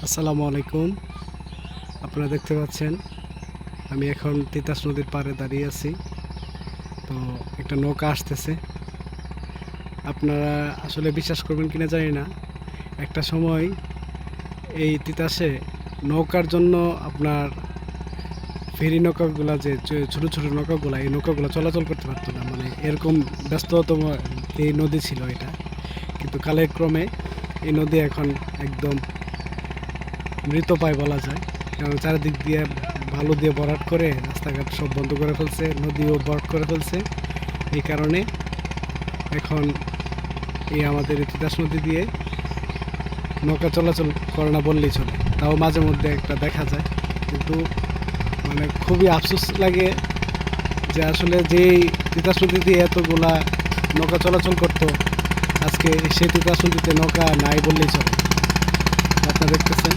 আসসালামু আলাইকুম। আপনারা দেখতে পাচ্ছেন আমি এখন তিতাস নদীর পাড়ে দাঁড়িয়ে আছি। তো একটা নৌকা আসতেছে। আপনারা আসলে বিশ্বাস করবেন কিনা জানি না, একটা সময় এই তিতাসে নৌকার জন্য আপনার ফেরি নৌকাগুলা যে ছোটো ছোটো নৌকাগুলা, এই নৌকাগুলো চলাচল করতে পারতো না, মানে এরকম ব্যস্ততম এই নদী ছিল এটা। কিন্তু কালের ক্রমে এই নদী এখন একদম মৃতপ্রায় বলা যায়, কারণ চারিদিক দিয়ে বালু দিয়ে ভরাট করে রাস্তাঘাট সব বন্ধ করে ফেলছে, নদীও ভরাট করে ফেলছে। এই কারণে এখন এই আমাদের এই তিতাস নদী দিয়ে নৌকা চলাচল করে না বললেই চলে। তাও মাঝে মধ্যে একটা দেখা যায়, কিন্তু মানে খুবই আফসোস লাগে যে আসলে যেই তিতাস নদী দিয়ে এতগুলা নৌকা চলাচল করতো, আজকে সেই তিতাস নদীতে নৌকা নাই বললেই চলে। আপনারা দেখতেছেন